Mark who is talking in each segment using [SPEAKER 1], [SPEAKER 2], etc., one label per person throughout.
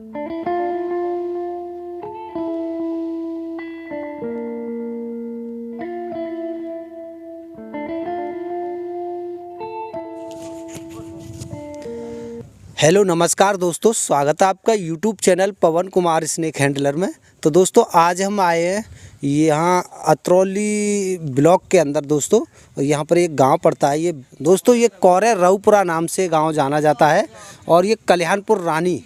[SPEAKER 1] Hello नमस्कार दोस्तों, स्वागत है आपका यूट्यूब चैनल पवन कुमार स्नेक हैंडलर में। तो दोस्तों आज हम आए हैं यहाँ अतरौली ब्लॉक के अंदर दोस्तों। यहाँ पर एक गांव पड़ता है। ये दोस्तों ये कौरे रऊपुरा नाम से गांव जाना जाता है और ये कल्याणपुर रानी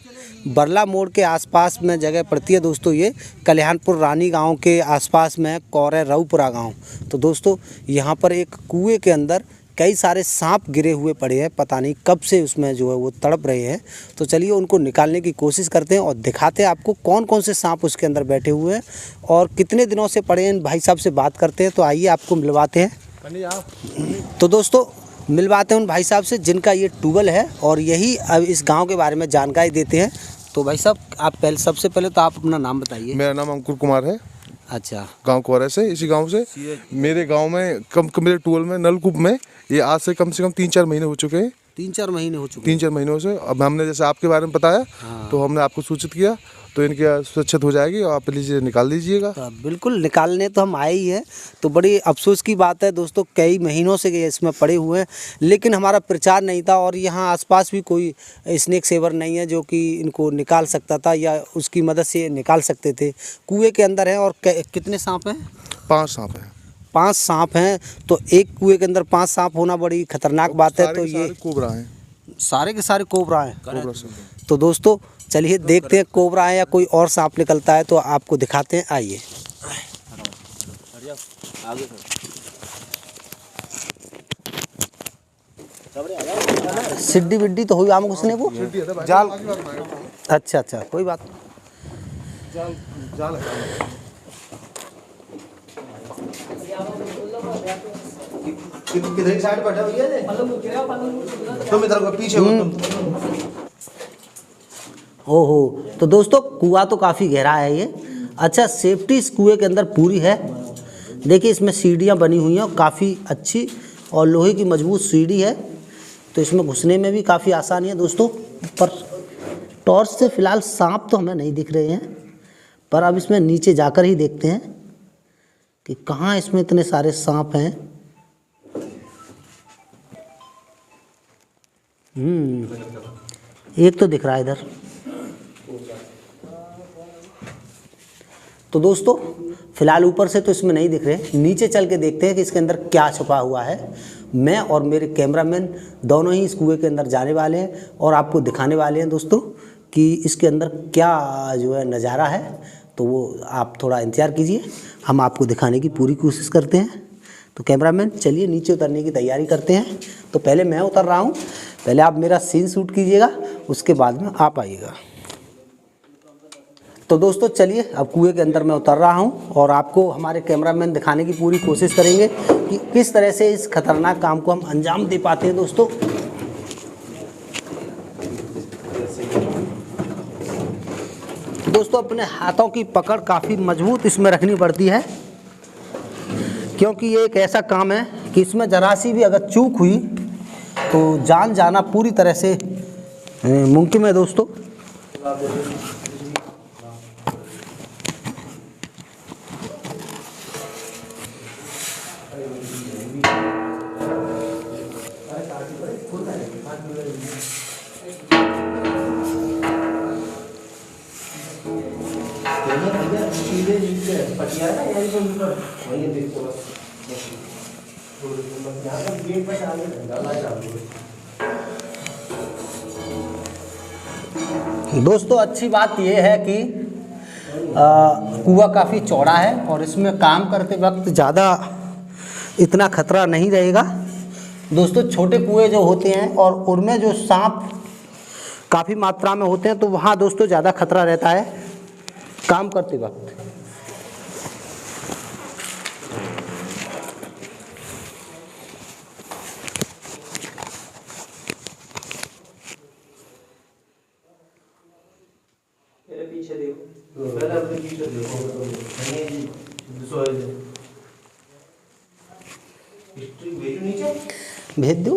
[SPEAKER 1] बरला मोड़ के आसपास में जगह पड़ती है दोस्तों। ये कल्याणपुर रानी गांव के आसपास में कौरे रऊपुरा गांव। तो दोस्तों यहाँ पर एक कुएं के अंदर कई सारे सांप गिरे हुए पड़े हैं, पता नहीं कब से उसमें जो है वो तड़प रहे हैं। तो चलिए उनको निकालने की कोशिश करते हैं और दिखाते हैं आपको कौन कौन से सांप उसके अंदर बैठे हुए हैं और कितने दिनों से पड़े हैं। भाई साहब से बात करते हैं। तो आइए आपको मिलवाते हैं। तो दोस्तों मिलवाते हैं उन भाई साहब से जिनका ये ट्यूबवेल है और यही अब इस गाँव के बारे में जानकारी देते हैं। तो भाई साहब आप सबसे पहले तो आप अपना नाम बताइए।
[SPEAKER 2] मेरा नाम अंकुर कुमार है।
[SPEAKER 1] अच्छा,
[SPEAKER 2] गांव कोरे से, इसी गांव से। मेरे गांव में मेरे ट्यूबवेल में नलकूप में ये आज से कम 3-4 महीने हो चुके हैं।
[SPEAKER 1] 3-4 महीने हो चुके
[SPEAKER 2] 3-4 महीनों से। अब हमने जैसे आपके बारे में बताया तो हमने आपको सूचित किया तो इनकी सुरक्षित हो जाएगी और आप लीजिए निकाल दीजिएगा।
[SPEAKER 1] तो बिल्कुल निकालने तो हम आए ही हैं। तो बड़ी अफसोस की बात है दोस्तों, कई महीनों से ये इसमें पड़े हुए हैं लेकिन हमारा प्रचार नहीं था और यहाँ आसपास भी कोई स्नेक सेवर नहीं है जो कि इनको निकाल सकता था या उसकी मदद से निकाल सकते थे। कुएं के अंदर है और कितने सांप हैं?
[SPEAKER 2] 5 सांप हैं।
[SPEAKER 1] 5 सांप हैं। तो एक कुएं के अंदर 5 सांप होना बड़ी खतरनाक बात है। तो ये
[SPEAKER 2] कोबरा हैं,
[SPEAKER 1] सारे के सारे कोबरा हैं।
[SPEAKER 2] कोबरा।
[SPEAKER 1] तो दोस्तों चलिए देखते हैं कोबरा है या कोई और सांप निकलता है तो आपको दिखाते हैं। आइए सिड्डी बिड्डी तो हुई आम घुसने को
[SPEAKER 2] जाल।
[SPEAKER 1] अच्छा अच्छा, कोई बात
[SPEAKER 2] जाल किधर साइड बैठा हुआ है तुम इधर को पीछे हो।
[SPEAKER 1] ओहो, तो दोस्तों कुआं तो काफ़ी गहरा है ये। अच्छा, सेफ्टी इस कुएं के अंदर पूरी है। देखिए इसमें सीढ़ियाँ बनी हुई हैं और काफ़ी अच्छी और लोहे की मजबूत सीढ़ी है। तो इसमें घुसने में भी काफ़ी आसानी है दोस्तों। पर टॉर्च से फ़िलहाल सांप तो हमें नहीं दिख रहे हैं, पर अब इसमें नीचे जाकर ही देखते हैं कि कहाँ इसमें इतने सारे सांप हैं। एक तो दिख रहा है इधर। तो दोस्तों फिलहाल ऊपर से तो इसमें नहीं दिख रहे, नीचे चल के देखते हैं कि इसके अंदर क्या छुपा हुआ है। मैं और मेरे कैमरामैन दोनों ही इस कुएं के अंदर जाने वाले हैं और आपको दिखाने वाले हैं दोस्तों कि इसके अंदर क्या जो है नज़ारा है। तो वो आप थोड़ा इंतज़ार कीजिए, हम आपको दिखाने की पूरी कोशिश करते हैं। तो कैमरामैन चलिए नीचे उतरने की तैयारी करते हैं। तो पहले मैं उतर रहा हूँ, पहले आप मेरा सीन शूट कीजिएगा, उसके बाद में आप आइएगा। तो दोस्तों चलिए अब कुएं के अंदर मैं उतर रहा हूं और आपको हमारे कैमरामैन दिखाने की पूरी कोशिश करेंगे कि किस तरह से इस खतरनाक काम को हम अंजाम दे पाते हैं दोस्तों। दोस्तों अपने हाथों की पकड़ काफ़ी मजबूत इसमें रखनी पड़ती है क्योंकि ये एक ऐसा काम है कि इसमें ज़रा सी भी अगर चूक हुई तो जान जाना पूरी तरह से मुमकिन है दोस्तों। दोस्तों अच्छी बात यह है कि कुआं काफ़ी चौड़ा है और इसमें काम करते वक्त ज़्यादा इतना खतरा नहीं रहेगा दोस्तों। छोटे कुएं जो होते हैं और उनमें जो सांप काफ़ी मात्रा में होते हैं तो वहाँ दोस्तों ज़्यादा खतरा रहता है काम करते वक्त।
[SPEAKER 3] पीछे देखो, पहले अपने पीछे देखो। हिस्ट्री भेजो नीचे,
[SPEAKER 1] भेज दो।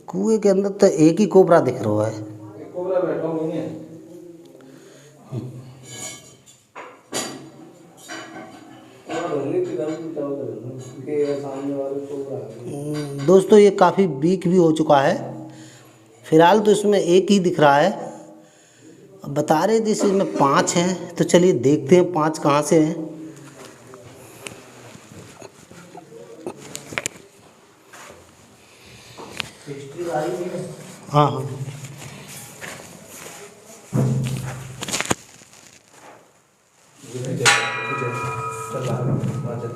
[SPEAKER 1] कुएं के अंदर तो एक ही कोबरा दिख रहा है।
[SPEAKER 3] एक कोबरा बैठा हुआ नहीं है। कोबरा ढूंढने की गलती चाहो तो उनके सामने वाले कोबरा है।
[SPEAKER 1] दोस्तों ये काफ़ी वीक भी हो चुका है। फिलहाल तो इसमें एक ही दिख रहा है। अब बता रहे थे इसमें 5 हैं, तो चलिए देखते हैं 5 कहाँ से हैं।
[SPEAKER 3] हिस्ट्री आ रही है।
[SPEAKER 1] हाँ हाँ
[SPEAKER 3] चल रहा चल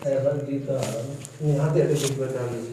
[SPEAKER 3] ऐसा जीता यहाँ तेरे कुछ बता नहीं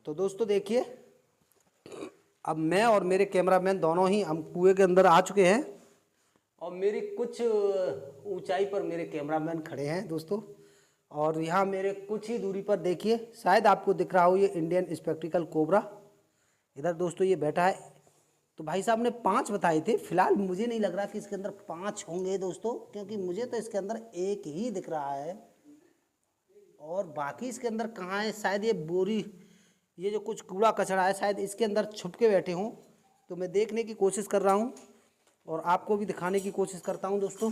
[SPEAKER 1] तो दोस्तों देखिए, अब मैं और मेरे कैमरामैन दोनों ही हम कुएं के अंदर आ चुके हैं और मेरी कुछ ऊंचाई पर मेरे कैमरामैन खड़े हैं दोस्तों। और यहाँ मेरे कुछ ही दूरी पर देखिए, शायद आपको दिख रहा हो ये इंडियन स्पेक्टिकल कोबरा। इधर दोस्तों ये बैठा है। तो भाई साहब ने 5 बताए थे। फिलहाल मुझे नहीं लग रहा कि इसके अंदर 5 होंगे दोस्तों, क्योंकि मुझे तो इसके अंदर एक ही दिख रहा है और बाकी इसके अंदर कहाँ है। शायद ये बोरी, ये जो कुछ कूड़ा कचरा है, शायद इसके अंदर छुप के बैठे हों। तो मैं देखने की कोशिश कर रहा हूँ और आपको भी दिखाने की कोशिश करता हूँ दोस्तों।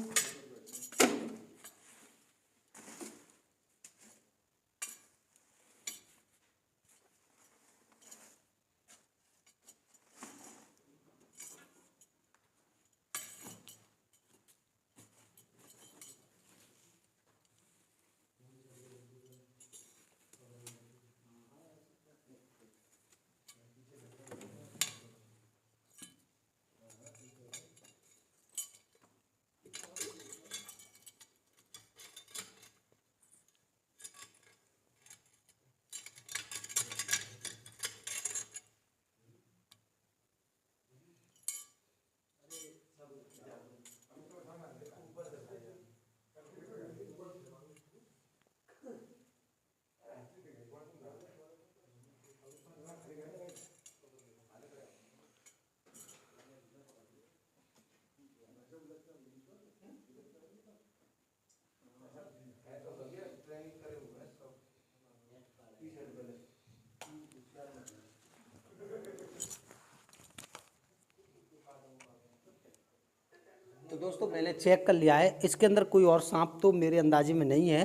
[SPEAKER 1] तो दोस्तों मैंने चेक कर लिया है, इसके अंदर कोई और सांप तो मेरे अंदाजे में नहीं है।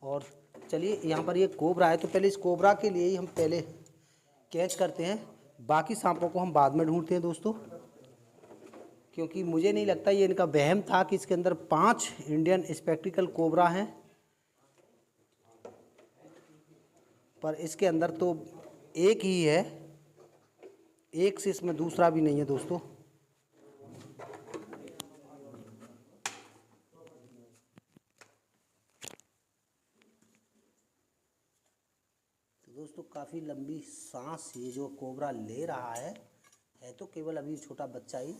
[SPEAKER 1] और चलिए यहाँ पर ये कोबरा है, तो पहले इस कोबरा के लिए ही हम पहले कैच करते हैं। बाकी सांपों को हम बाद में ढूंढते हैं दोस्तों, क्योंकि मुझे नहीं लगता, ये इनका वहम था कि इसके अंदर 5 इंडियन स्पेक्टिकल कोबरा हैं, पर इसके अंदर तो एक ही है। एक से इसमें दूसरा भी नहीं है दोस्तों। दोस्तों काफ़ी लंबी सांस ये जो कोबरा ले रहा है तो केवल अभी छोटा बच्चा ही।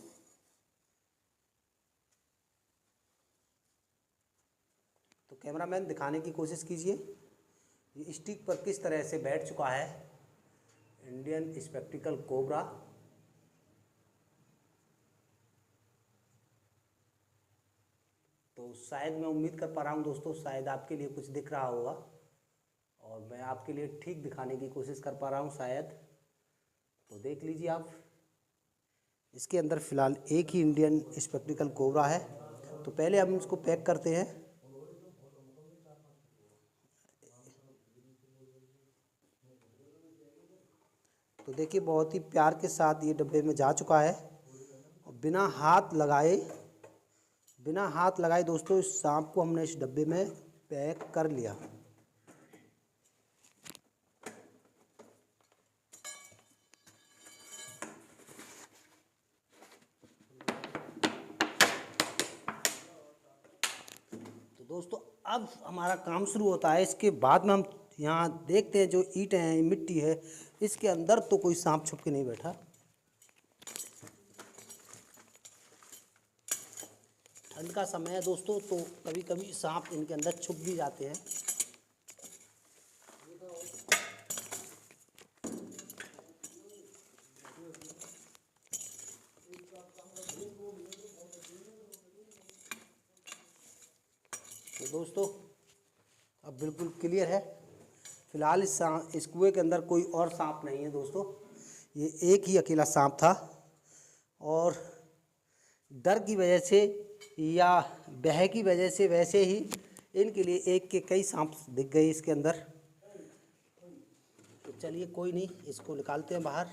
[SPEAKER 1] तो कैमरामैन दिखाने की कोशिश कीजिए ये स्टिक पर किस तरह से बैठ चुका है इंडियन स्पेक्टिकल कोबरा। तो शायद मैं उम्मीद कर पा रहा हूँ दोस्तों, शायद आपके लिए कुछ दिख रहा होगा और मैं आपके लिए ठीक दिखाने की कोशिश कर पा रहा हूँ शायद। तो देख लीजिए आप, इसके अंदर फ़िलहाल एक ही इंडियन स्पेक्टिकल कोबरा है। तो पहले हम इसको पैक करते हैं। तो देखिए बहुत ही प्यार के साथ ये डब्बे में जा चुका है और बिना हाथ लगाए बिना हाथ लगाए दोस्तों इस सांप को हमने इस डब्बे में पैक कर लिया। तो दोस्तों अब हमारा काम शुरू होता है। इसके बाद में हम यहाँ देखते हैं जो ईंट हैं, मिट्टी है, इसके अंदर तो कोई सांप छुप के नहीं बैठा। ठंड का समय है दोस्तों, तो कभी कभी सांप इनके अंदर छुप भी जाते हैं। तो दोस्तों अब बिल्कुल क्लियर है। फिलहाल इस कुएं के अंदर कोई और सांप नहीं है दोस्तों, ये एक ही अकेला सांप था। और डर की वजह से या भय की वजह से वैसे ही इनके लिए एक के कई सांप दिख गए इसके अंदर। तो चलिए कोई नहीं, इसको निकालते हैं बाहर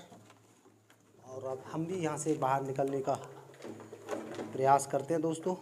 [SPEAKER 1] और अब हम भी यहाँ से बाहर निकलने का प्रयास करते हैं दोस्तों।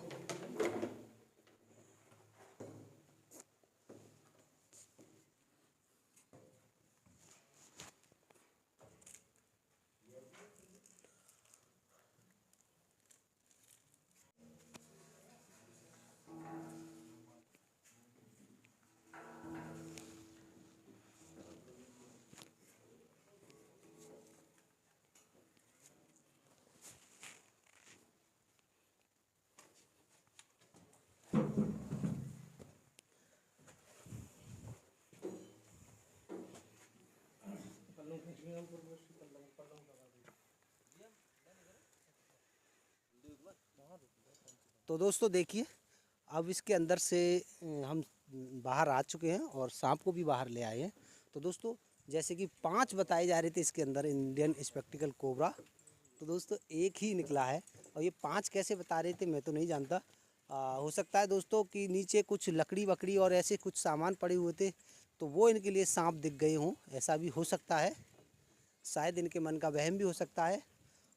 [SPEAKER 1] तो दोस्तों देखिए अब इसके अंदर से हम बाहर आ चुके हैं और सांप को भी बाहर ले आए हैं। तो दोस्तों जैसे कि 5 बताए जा रहे थे इसके अंदर इंडियन स्पेक्टिकल कोबरा, तो दोस्तों एक ही निकला है। और ये 5 कैसे बता रहे थे मैं तो नहीं जानता। हो सकता है दोस्तों कि नीचे कुछ लकड़ी वकड़ी और ऐसे कुछ सामान पड़े हुए थे तो वो इनके लिए सांप दिख गए हों, ऐसा भी हो सकता है। शायद इनके मन का वहम भी हो सकता है।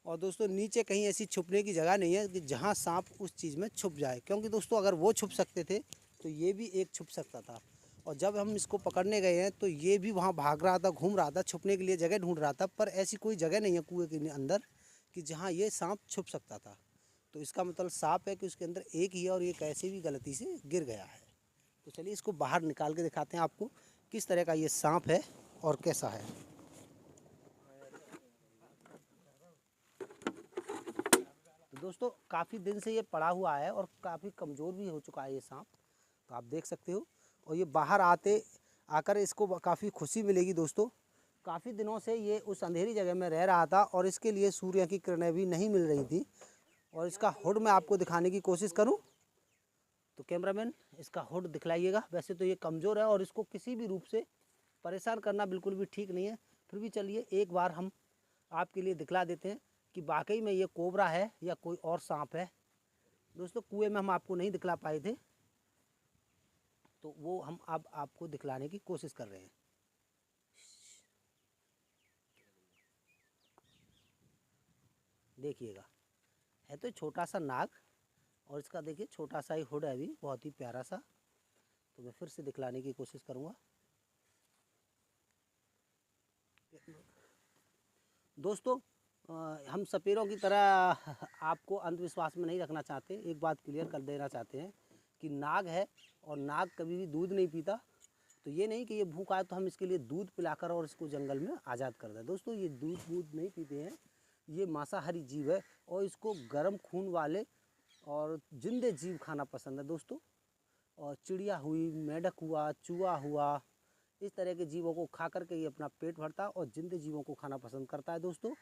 [SPEAKER 1] और दोस्तों नीचे कहीं ऐसी छुपने की जगह नहीं है कि जहां सांप उस चीज़ में छुप जाए, क्योंकि दोस्तों अगर वो छुप सकते थे तो ये भी एक छुप सकता था। और जब हम इसको पकड़ने गए हैं तो ये भी वहाँ भाग रहा था, घूम रहा था, छुपने के लिए जगह ढूंढ रहा था, पर ऐसी कोई जगह नहीं है कुएं के अंदर कि जहाँ ये सांप छुप सकता था। तो इसका मतलब साफ है कि उसके अंदर एक ही है और ये कैसे भी गलती से गिर गया है। तो चलिए इसको बाहर निकाल के दिखाते हैं आपको किस तरह का ये सांप है और कैसा है। तो दोस्तों काफ़ी दिन से ये पड़ा हुआ है और काफ़ी कमज़ोर भी हो चुका है ये सांप, तो आप देख सकते हो। और ये बाहर आकर इसको काफ़ी खुशी मिलेगी दोस्तों। काफ़ी दिनों से ये उस अंधेरी जगह में रह रहा था और इसके लिए सूर्य की किरणें भी नहीं मिल रही थी। और इसका हुड मैं आपको दिखाने की कोशिश करूं तो कैमरामैन इसका हुड दिखलाइएगा। वैसे तो ये कमज़ोर है और इसको किसी भी रूप से परेशान करना बिल्कुल भी ठीक नहीं है, फिर भी चलिए एक बार हम आपके लिए दिखला देते हैं कि वाकई में ये कोबरा है या कोई और सांप है। दोस्तों कुएं में हम आपको नहीं दिखला पाए थे, तो वो हम अब आपको दिखलाने की कोशिश कर रहे हैं। देखिएगा है तो छोटा सा नाग और इसका देखिए छोटा सा ही हुड है, भी बहुत ही प्यारा सा। तो मैं फिर से दिखलाने की कोशिश करूँगा। दोस्तों हम सपेरों की तरह आपको अंधविश्वास में नहीं रखना चाहते। एक बात क्लियर कर देना चाहते हैं कि नाग है और नाग कभी भी दूध नहीं पीता। तो ये नहीं कि ये भूखा है तो हम इसके लिए दूध पिलाकर और इसको जंगल में आज़ाद कर दें। दोस्तों ये दूध नहीं पीते हैं, ये मांसाहारी जीव है और इसको गर्म खून वाले और जिंदे जीव खाना पसंद है दोस्तों। और चिड़िया हुई, मेंढक हुआ, चूहा हुआ, इस तरह के जीवों को खा करके ये अपना पेट भरता है और जिंदे जीवों को खाना पसंद करता है दोस्तों।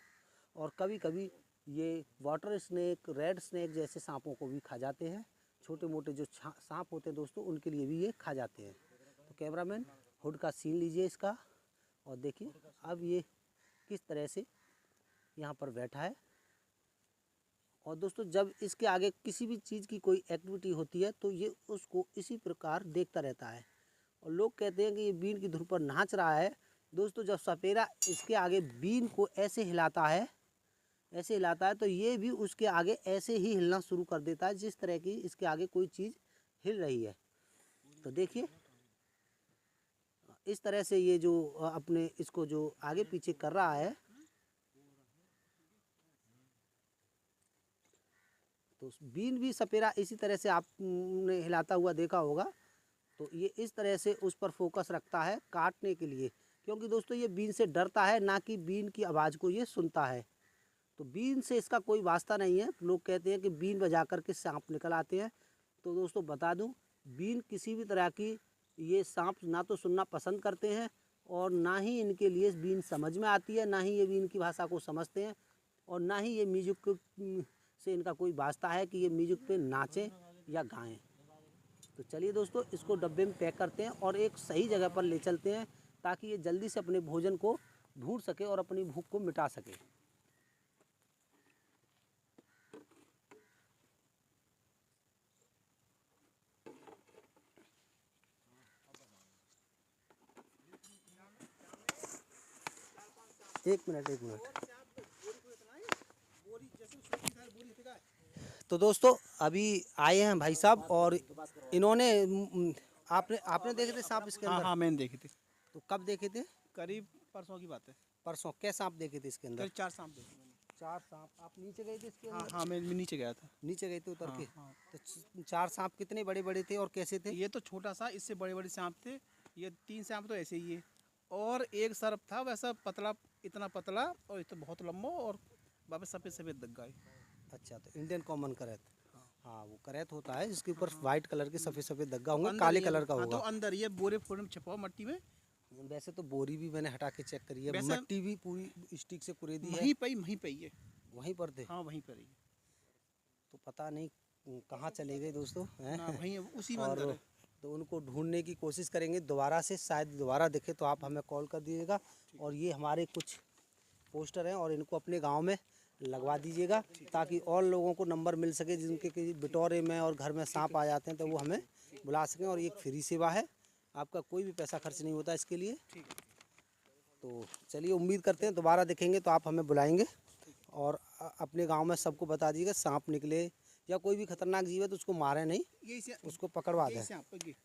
[SPEAKER 1] और कभी कभी ये वाटर स्नेक, रेड स्नेक जैसे सांपों को भी खा जाते हैं। छोटे मोटे जो सांप होते हैं दोस्तों उनके लिए भी ये खा जाते हैं। तो कैमरामैन हुड का सीन लीजिए इसका और देखिए अब ये किस तरह से यहाँ पर बैठा है। और दोस्तों जब इसके आगे किसी भी चीज़ की कोई एक्टिविटी होती है तो ये उसको इसी प्रकार देखता रहता है। और लोग कहते हैं कि ये बीन की धुन पर नाच रहा है। दोस्तों जब सपेरा इसके आगे बीन को ऐसे हिलाता है ऐसे हिलाता है तो ये भी उसके आगे ऐसे ही हिलना शुरू कर देता है जिस तरह की इसके आगे कोई चीज़ हिल रही है। तो देखिए इस तरह से ये जो अपने इसको जो आगे पीछे कर रहा है, तो बीन भी सपेरा इसी तरह से आपने हिलाता हुआ देखा होगा। तो ये इस तरह से उस पर फोकस रखता है काटने के लिए, क्योंकि दोस्तों ये बीन से डरता है, ना कि बीन की आवाज़ को ये सुनता है। तो बीन से इसका कोई वास्ता नहीं है। लोग कहते हैं कि बीन बजा कर के सांप निकल आते हैं। तो दोस्तों बता दूं, बीन किसी भी तरह की ये सांप ना तो सुनना पसंद करते हैं और ना ही इनके लिए बीन समझ में आती है, ना ही ये बीन की भाषा को समझते हैं, और ना ही ये म्यूजिक से इनका कोई वास्ता है कि ये म्यूजिक पे नाचें या गाएं। तो चलिए दोस्तों, इसको डब्बे में पैक करते हैं और एक सही जगह पर ले चलते हैं ताकि ये जल्दी से अपने भोजन को ढूंढ सके और अपनी भूख को मिटा सके। एक मिनट। तो दोस्तों अभी आए हैं भाई साहब और इन्होंने आपने देखे थे सांप इसके अंदर?
[SPEAKER 4] हाँ मैंने देखे थे।
[SPEAKER 1] तो कब देखे थे?
[SPEAKER 4] करीब परसों की बात है।
[SPEAKER 1] परसों। क्या सांप देखे थे इसके अंदर?
[SPEAKER 4] करीब 4 सांप देखे मैंने।
[SPEAKER 1] 4 सांप। आप नीचे गए थे इसके अंदर?
[SPEAKER 4] हाँ मैं नीचे गया था।
[SPEAKER 1] नीचे गए थे उतर के?
[SPEAKER 4] हाँ।
[SPEAKER 1] तो 4 सांप कितने बड़े बड़े थे और कैसे थे?
[SPEAKER 4] ये तो छोटा सा, इससे बड़े बड़े सांप थे। ये 3 सांप तो ऐसे ही है, और एक सर्प था वैसा पतला, इतना पतला और इतना बहुत लंबा, और वापस सफ़ेद सफ़ेद दग्गा है।
[SPEAKER 1] अच्छा, तो इंडियन कॉमन करैत। हाँ वो करैत होता है जिसके ऊपर वाइट कलर के सफ़ेद सफ़ेद दग्गा होंगे, काले कलर का
[SPEAKER 4] तो
[SPEAKER 1] होगा।
[SPEAKER 4] अंदर ये बोरे फोरे में छपा मट्टी में।
[SPEAKER 1] वैसे तो बोरी भी मैंने हटा के चेक करी है,
[SPEAKER 4] वैसे-
[SPEAKER 1] मट्टी भी पूरी स्टिक से कुरेदी है।
[SPEAKER 4] वहीं पे ही है।
[SPEAKER 1] वहीं पर थे?
[SPEAKER 4] हाँ वहीं पर ही।
[SPEAKER 1] तो पता नहीं कहाँ चले गए दोस्तों, हैं?
[SPEAKER 4] हाँ वहीं उसी में
[SPEAKER 1] और
[SPEAKER 4] अंदर है।
[SPEAKER 1] तो उनको ढूंढने की कोशिश करेंगे दोबारा से, शायद दोबारा दिखे तो आप हमें कॉल कर दीजिएगा। और ये हमारे कुछ पोस्टर हैं और इनको अपने गांव में लगवा दीजिएगा ताकि और लोगों को नंबर मिल सके जिनके किसी बिटोरे में और घर में सांप आ जाते हैं तो वो हमें बुला सकें। और ये एक फ्री सेवा है, आपका कोई भी पैसा खर्च नहीं होता इसके लिए। तो चलिए, उम्मीद करते हैं दोबारा दिखेंगे तो आप हमें बुलाएंगे और अपने गांव में सबको बता दीजिएगा सांप निकले या कोई भी खतरनाक जीव है तो उसको मारे नहीं,
[SPEAKER 4] यही से
[SPEAKER 1] उसको पकड़वा दें।
[SPEAKER 4] सांप ये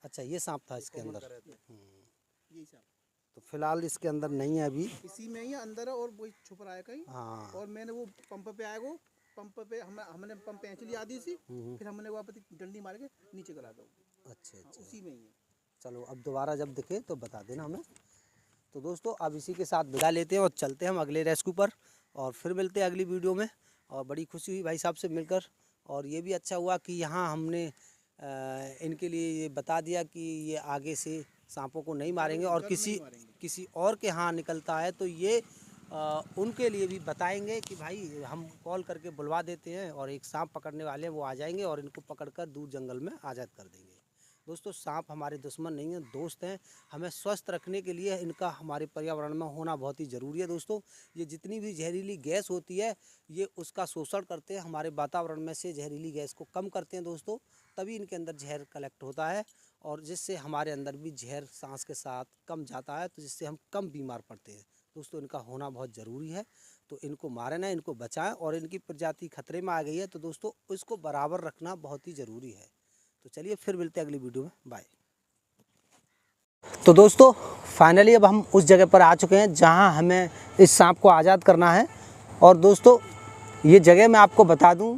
[SPEAKER 1] अच्छा, ये सांप था इसके अंदर।
[SPEAKER 4] यही सांप
[SPEAKER 1] तो फिलहाल इसके अंदर नहीं है अभी।
[SPEAKER 4] इसी में ही अंदर है, और वही छुप रहा है कहीं।
[SPEAKER 1] हाँ।
[SPEAKER 4] और मैंने वो पंप पे आया, वो पंप पे हमने पंप पे चली आदी सी, फिर हमने वापस डंडी मार के नीचे करा दो।
[SPEAKER 1] अच्छा अच्छा,
[SPEAKER 4] उसी में ही है।
[SPEAKER 1] चलो अब दोबारा जब दिखे तो बता देना हमें। तो दोस्तों अब इसी के साथ विदा लेते हैं और चलते हैं हम अगले रेस्क्यू पर, और फिर मिलते हैं अगली वीडियो में। और बड़ी खुशी हुई भाई साहब से मिलकर, और ये भी अच्छा हुआ कि यहाँ हमने इनके लिए ये बता दिया कि ये आगे से सांपों को नहीं मारेंगे, और किसी और के यहाँ निकलता है तो ये उनके लिए भी बताएंगे कि भाई हम कॉल करके बुलवा देते हैं और एक सांप पकड़ने वाले हैं, वो आ जाएंगे और इनको पकड़कर दूर जंगल में आज़ाद कर देंगे। दोस्तों सांप हमारे दुश्मन नहीं हैं, दोस्त हैं। हमें स्वस्थ रखने के लिए इनका हमारे पर्यावरण में होना बहुत ही ज़रूरी है। दोस्तों ये जितनी भी जहरीली गैस होती है ये उसका शोषण करते हैं, हमारे वातावरण में से जहरीली गैस को कम करते हैं दोस्तों, तभी इनके अंदर जहर कलेक्ट होता है और जिससे हमारे अंदर भी जहर सांस के साथ कम जाता है, तो जिससे हम कम बीमार पड़ते हैं। दोस्तों इनका होना बहुत ज़रूरी है, तो इनको मारें ना, इनको बचाएं। और इनकी प्रजाति खतरे में आ गई है तो दोस्तों इसको बराबर रखना बहुत ही ज़रूरी है। तो चलिए फिर मिलते हैं अगली वीडियो में, बाय। तो दोस्तों फाइनली अब हम उस जगह पर आ चुके हैं जहां हमें इस सांप को आज़ाद करना है। और दोस्तों ये जगह मैं आपको बता दूं,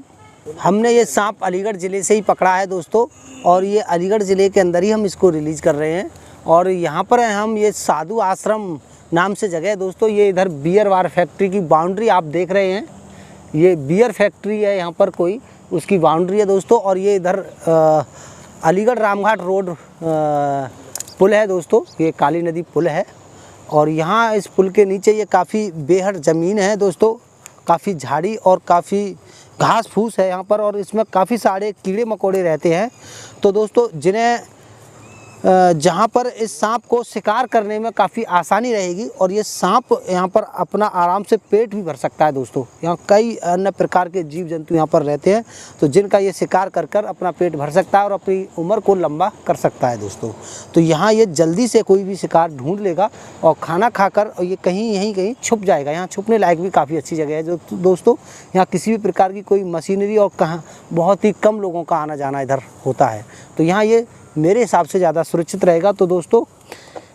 [SPEAKER 1] हमने ये सांप अलीगढ़ ज़िले से ही पकड़ा है दोस्तों, और ये अलीगढ़ ज़िले के अंदर ही हम इसको रिलीज़ कर रहे हैं। और यहाँ पर हम ये साधु आश्रम नाम से जगह है दोस्तों। ये इधर बियर वार फैक्ट्री की बाउंड्री आप देख रहे हैं, ये बियर फैक्ट्री है यहाँ पर कोई, उसकी बाउंड्री है दोस्तों। और ये इधर अलीगढ़ रामघाट रोड पुल है दोस्तों, ये काली नदी पुल है। और यहाँ इस पुल के नीचे ये काफ़ी बेहद ज़मीन है दोस्तों, काफ़ी झाड़ी और काफ़ी घास फूस है यहाँ पर, और इसमें काफ़ी सारे कीड़े मकोड़े रहते हैं। तो दोस्तों जिन्हें जहाँ पर इस सांप को शिकार करने में काफ़ी आसानी रहेगी और ये सांप यहाँ पर अपना आराम से पेट भी भर सकता है दोस्तों। यहाँ कई अन्य प्रकार के जीव जंतु यहाँ पर रहते हैं तो जिनका ये शिकार कर कर अपना पेट भर सकता है और अपनी उम्र को लंबा कर सकता है दोस्तों। तो यहाँ ये जल्दी से कोई भी शिकार ढूंढ लेगा और खाना खाकर ये कहीं छुप जाएगा। यहाँ छुपने लायक भी काफ़ी अच्छी जगह है जो दोस्तों। यहाँ किसी भी प्रकार की कोई मशीनरी और कहाँ बहुत ही कम लोगों का आना जाना इधर होता है तो यहाँ ये मेरे हिसाब से ज़्यादा सुरक्षित रहेगा। तो दोस्तों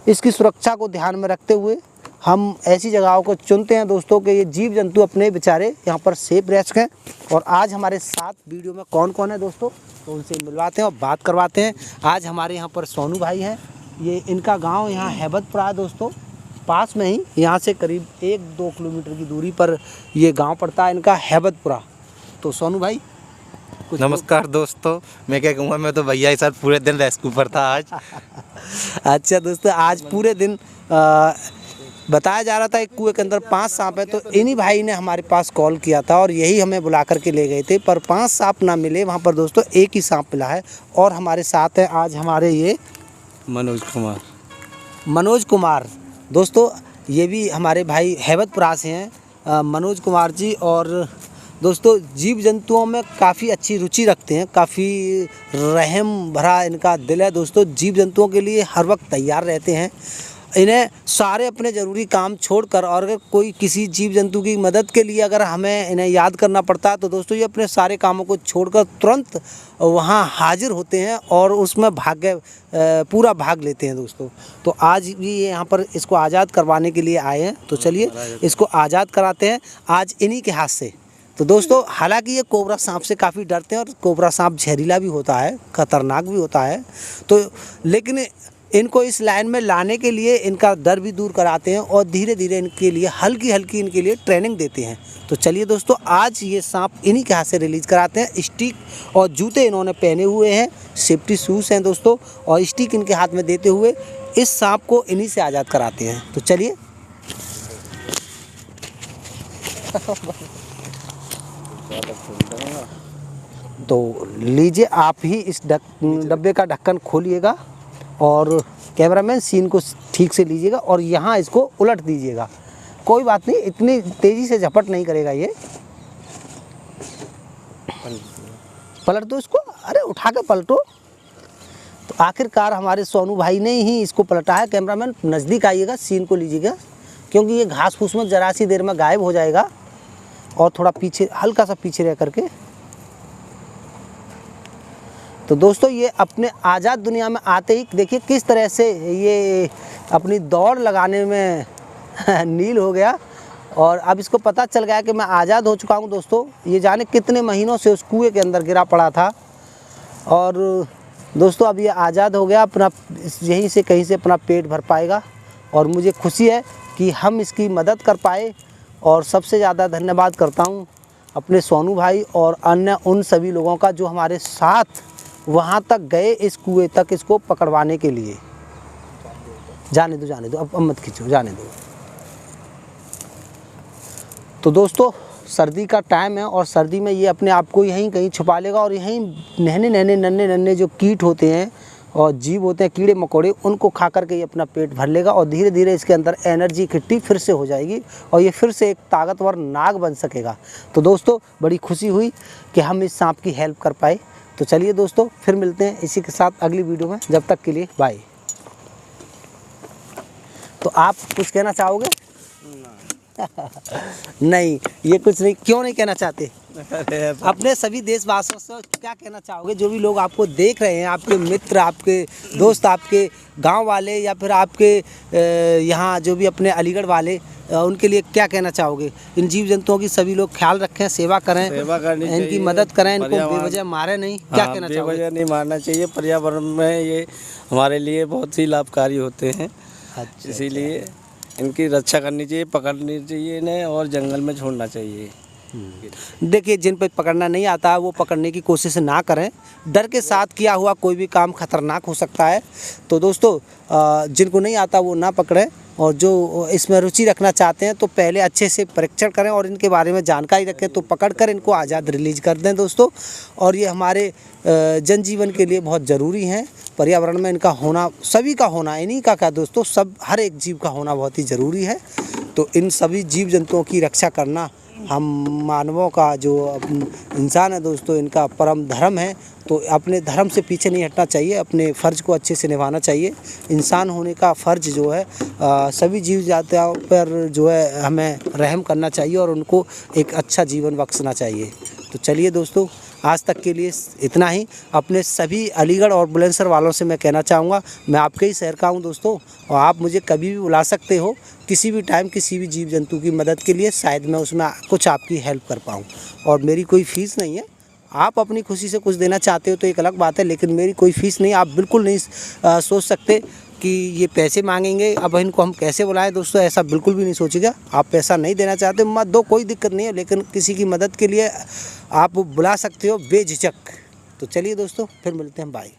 [SPEAKER 1] इसकी सुरक्षा को ध्यान में रखते हुए हम ऐसी जगहों को चुनते हैं दोस्तों कि ये जीव जंतु अपने बेचारे यहाँ पर सेफ रह सकें। और आज हमारे साथ वीडियो में कौन कौन है दोस्तों तो उनसे मिलवाते हैं और बात करवाते हैं। आज हमारे यहाँ पर सोनू भाई हैं, ये इनका गांव यहाँ हैबतपुरा है दोस्तों, पास में ही, यहाँ से करीब 1-2 किलोमीटर की दूरी पर ये गाँव पड़ता है इनका हैबतपुरा। तो सोनू भाई
[SPEAKER 5] नमस्कार दोस्तों। मैं क्या कहूँगा, मैं तो भैया के साथ पूरे दिन रेस्क्यू पर था आज।
[SPEAKER 1] अच्छा दोस्तों, आज पूरे दिन बताया जा रहा था एक कुएं के अंदर 5 सांप है तो इन्हीं भाई ने हमारे पास कॉल किया था और यही हमें बुला करके ले गए थे, पर 5 सांप ना मिले वहाँ पर दोस्तों, एक ही सांप मिला है। और हमारे साथ हैं आज हमारे ये मनोज कुमार दोस्तों, ये भी हमारे भाई हैबतपुरा से हैं मनोज कुमार जी। और दोस्तों जीव जंतुओं में काफ़ी अच्छी रुचि रखते हैं, काफ़ी रहम भरा इनका दिल है दोस्तों। जीव जंतुओं के लिए हर वक्त तैयार रहते हैं। इन्हें सारे अपने ज़रूरी काम छोड़कर और अगर कोई किसी जीव जंतु की मदद के लिए अगर हमें इन्हें याद करना पड़ता है तो दोस्तों ये अपने सारे कामों को छोड़कर तुरंत वहाँ हाजिर होते हैं और उसमें पूरा भाग लेते हैं दोस्तों। तो आज भी ये यहाँ पर इसको आज़ाद करवाने के लिए आए हैं तो चलिए इसको आज़ाद कराते हैं आज इन्हीं के हाथ से। तो दोस्तों हालांकि ये कोबरा सांप से काफ़ी डरते हैं और कोबरा सांप जहरीला भी होता है, ख़तरनाक भी होता है, तो लेकिन इनको इस लाइन में लाने के लिए इनका डर भी दूर कराते हैं और धीरे धीरे इनके लिए हल्की हल्की इनके लिए ट्रेनिंग देते हैं। तो चलिए दोस्तों आज ये सांप इन्हीं के हाथ से रिलीज़ कराते हैं। स्टिक और जूते इन्होंने पहने हुए हैं, सेफ्टी शूज़ हैं दोस्तों, और स्टिक इनके हाथ में देते हुए इस सांप को इन्हीं से आज़ाद कराते हैं। तो चलिए तो लीजिए आप ही इस डब्बे का ढक्कन खोलिएगा और कैमरामैन सीन को ठीक से लीजिएगा और यहाँ इसको उलट दीजिएगा। कोई बात नहीं, इतनी तेज़ी से झपट नहीं करेगा ये। पलट दो इसको, अरे उठा के पलटो। तो आखिरकार हमारे सोनू भाई ने ही इसको पलटा है। कैमरामैन नज़दीक आइएगा, सीन को लीजिएगा क्योंकि ये घास फूस में ज़रा सी देर में गायब हो जाएगा और थोड़ा पीछे, हल्का सा पीछे रह करके। तो दोस्तों ये अपने आज़ाद दुनिया में आते ही देखिए किस तरह से ये अपनी दौड़ लगाने में नील हो गया और अब इसको पता चल गया कि मैं आज़ाद हो चुका हूँ दोस्तों। ये जाने कितने महीनों से उस कुएं के अंदर गिरा पड़ा था और दोस्तों अब ये आज़ाद हो गया, अपना यहीं से कहीं से अपना पेट भर पाएगा और मुझे खुशी है कि हम इसकी मदद कर पाए। और सबसे ज़्यादा धन्यवाद करता हूँ अपने सोनू भाई और अन्य उन सभी लोगों का जो हमारे साथ वहाँ तक गए इस कुएं तक इसको पकड़वाने के लिए। जाने दो अब मत खींचो, जाने दो। तो दोस्तों सर्दी का टाइम है और सर्दी में ये अपने आप को यहीं कहीं छुपा लेगा और यहीं नन्हे जो कीट होते हैं और जीव होते हैं, कीड़े मकोड़े, उनको खा करके ये अपना पेट भर लेगा और धीरे धीरे इसके अंदर एनर्जी इकट्ठी फिर से हो जाएगी और ये फिर से एक ताकतवर नाग बन सकेगा। तो दोस्तों बड़ी खुशी हुई कि हम इस सांप की हेल्प कर पाए। तो चलिए दोस्तों फिर मिलते हैं इसी के साथ अगली वीडियो में, जब तक के लिए बाय। तो आप कुछ कहना चाहोगे? नहीं, ये कुछ नहीं, क्यों नहीं कहना चाहते? अपने सभी देशवासियों से क्या कहना चाहोगे, जो भी लोग आपको देख रहे हैं, आपके मित्र, आपके दोस्त, आपके गांव वाले या फिर आपके यहाँ जो भी अपने अलीगढ़ वाले, उनके लिए क्या कहना चाहोगे? इन जीव जंतुओं की सभी लोग ख्याल रखें, सेवा करें, इनकी मदद करें, इनको बेवजह मारे नहीं। क्या कहना चाहोगे?
[SPEAKER 6] बेवजह नहीं मारना चाहिए। पर्यावरण में ये हमारे लिए बहुत ही लाभकारी होते हैं। इसीलिए इनकी रक्षा करनी चाहिए, पकड़नी चाहिए इन्हें और जंगल में छोड़ना चाहिए।
[SPEAKER 1] देखिए, जिन पे पकड़ना नहीं आता है वो पकड़ने की कोशिश ना करें। डर के साथ किया हुआ कोई भी काम खतरनाक हो सकता है। तो दोस्तों, जिनको नहीं आता वो ना पकड़ें, और जो इसमें रुचि रखना चाहते हैं तो पहले अच्छे से परीक्षण करें और इनके बारे में जानकारी रखें, तो पकड़कर इनको आज़ाद रिलीज कर दें दोस्तों। और ये हमारे जनजीवन के लिए बहुत ज़रूरी हैं। पर्यावरण में इनका होना, सभी का होना, इन्हीं का क्या दोस्तों, सब हर एक जीव का होना बहुत ही ज़रूरी है। तो इन सभी जीव जंतुओं की रक्षा करना हम मानवों का, जो इंसान है दोस्तों, इनका परम धर्म है। तो अपने धर्म से पीछे नहीं हटना चाहिए, अपने फ़र्ज़ को अच्छे से निभाना चाहिए। इंसान होने का फ़र्ज़ जो है सभी जीव जातियों पर जो है हमें रहम करना चाहिए और उनको एक अच्छा जीवन बख्शना चाहिए। तो चलिए दोस्तों, आज तक के लिए इतना ही। अपने सभी अलीगढ़ और बुलंदशहर वालों से मैं कहना चाहूँगा, मैं आपके ही शहर का हूँ दोस्तों, और आप मुझे कभी भी बुला सकते हो, किसी भी टाइम, किसी भी जीव जंतु की मदद के लिए। शायद मैं उसमें कुछ आपकी हेल्प कर पाऊँ, और मेरी कोई फ़ीस नहीं है। आप अपनी खुशी से कुछ देना चाहते हो तो एक अलग बात है, लेकिन मेरी कोई फ़ीस नहीं। आप बिल्कुल नहीं सोच सकते कि ये पैसे मांगेंगे, अब इनको हम कैसे बुलाएं दोस्तों, ऐसा बिल्कुल भी नहीं सोचिएगा। आप पैसा नहीं देना चाहते मत दो, कोई दिक्कत नहीं है, लेकिन किसी की मदद के लिए आप बुला सकते हो बेझिझक। तो चलिए दोस्तों, फिर मिलते हैं, बाय।